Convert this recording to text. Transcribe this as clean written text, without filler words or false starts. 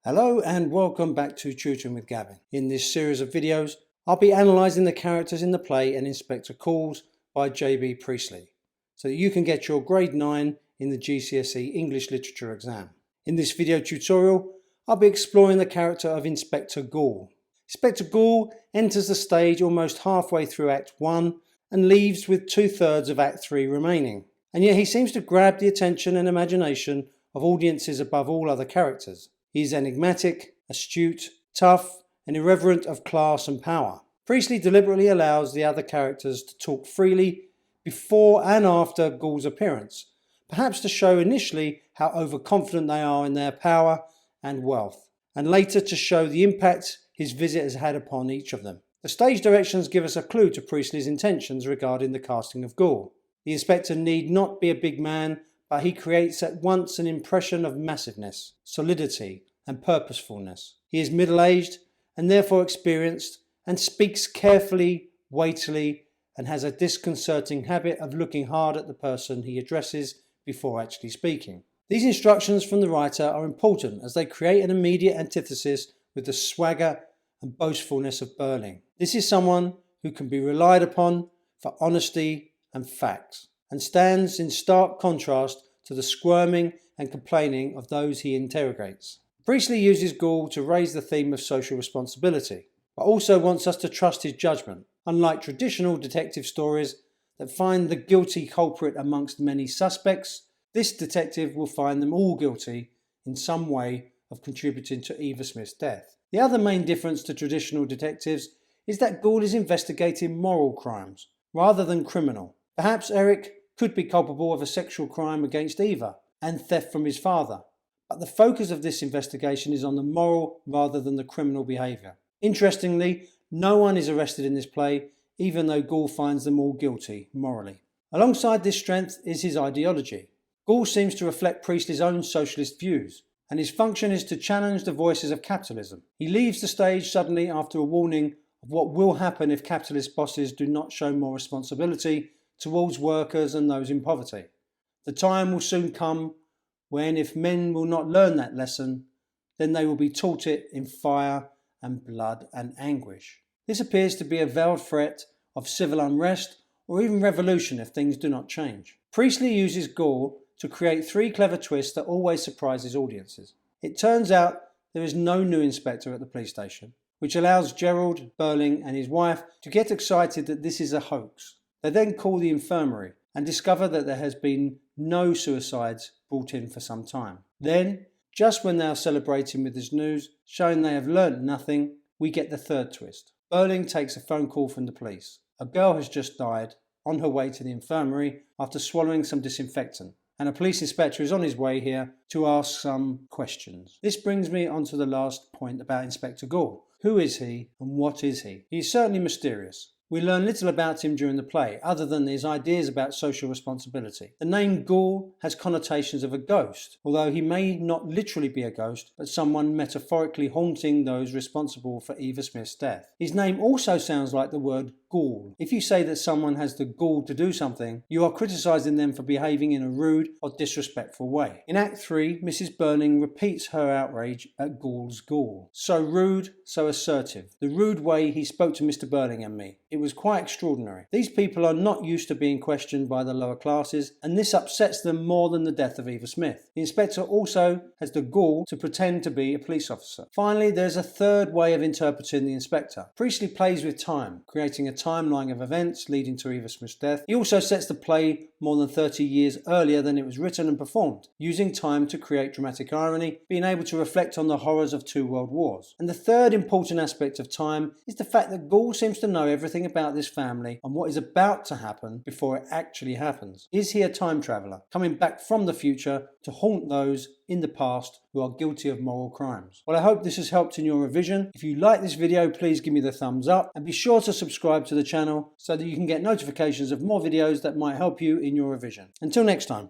Hello and welcome back to Tutoring with Gavin. In this series of videos, I'll be analysing the characters in the play and Inspector Goole by B Priestley, so that you can get your grade 9 in the GCSE English Literature exam. In this video tutorial, I'll be exploring the character of Inspector Goole. Inspector Goole enters the stage almost halfway through Act 1 and leaves with 2/3 of Act 3 remaining. And yet he seems to grab the attention and imagination of audiences above all other characters. He is enigmatic, astute, tough, and irreverent of class and power. Priestley deliberately allows the other characters to talk freely before and after Goole's appearance, perhaps to show initially how overconfident they are in their power and wealth, and later to show the impact his visit has had upon each of them. The stage directions give us a clue to Priestley's intentions regarding the casting of Goole. The inspector need not be a big man, but he creates at once an impression of massiveness, solidity, and purposefulness. He is middle-aged and therefore experienced, and speaks carefully, weightily, and has a disconcerting habit of looking hard at the person he addresses before actually speaking. These instructions from the writer are important as they create an immediate antithesis with the swagger and boastfulness of Birling. This is someone who can be relied upon for honesty and facts, and stands in stark contrast to the squirming and complaining of those he interrogates. Priestley uses Goole to raise the theme of social responsibility, but also wants us to trust his judgment. Unlike traditional detective stories that find the guilty culprit amongst many suspects, this detective will find them all guilty in some way of contributing to Eva Smith's death. The other main difference to traditional detectives is that Goole is investigating moral crimes rather than criminal. Perhaps Eric could be culpable of a sexual crime against Eva and theft from his father, but the focus of this investigation is on the moral rather than the criminal behaviour. Interestingly, no one is arrested in this play, even though Goole finds them all guilty morally. Alongside this strength is his ideology. Goole seems to reflect Priestley's own socialist views, and his function is to challenge the voices of capitalism. He leaves the stage suddenly after a warning of what will happen if capitalist bosses do not show more responsibility towards workers and those in poverty. The time will soon come when, if men will not learn that lesson, then they will be taught it in fire and blood and anguish. This appears to be a veiled threat of civil unrest or even revolution if things do not change. Priestley uses Goole to create 3 clever twists that always surprise his audiences. It turns out there is no new inspector at the police station, which allows Gerald, Birling and his wife to get excited that this is a hoax. They then call the infirmary and discover that there has been no suicides brought in for some time. Then, just when they are celebrating with this news, showing they have learnt nothing, we get the 3rd twist. Birling takes a phone call from the police. A girl has just died on her way to the infirmary after swallowing some disinfectant, and a police inspector is on his way here to ask some questions. This brings me on to the last point about Inspector Goole. Who is he and what is he? He is certainly mysterious. We learn little about him during the play, other than his ideas about social responsibility. The name Goole has connotations of a ghost, although he may not literally be a ghost, but someone metaphorically haunting those responsible for Eva Smith's death. His name also sounds like the word ghoul. If you say that someone has the gall to do something, you are criticising them for behaving in a rude or disrespectful way. In Act 3, Mrs. Birling repeats her outrage at Goule's ghoul. So rude, so assertive. The rude way he spoke to Mr. Birling and me. It was quite extraordinary. These people are not used to being questioned by the lower classes, and this upsets them more than the death of Eva Smith. The inspector also has the gall to pretend to be a police officer. Finally, there's a 3rd way of interpreting the inspector. Priestley plays with time, creating a timeline of events leading to Eva Smith's death. He also sets the play more than 30 years earlier than it was written and performed, using time to create dramatic irony, being able to reflect on the horrors of 2 world wars. And the 3rd important aspect of time is the fact that Goole seems to know everything about this family and what is about to happen before it actually happens. Is he a time traveller, coming back from the future to haunt those in the past who are guilty of moral crimes? Well, I hope this has helped in your revision. If you like this video, please give me the thumbs up and be sure to subscribe to the channel so that you can get notifications of more videos that might help you in your revision. Until next time.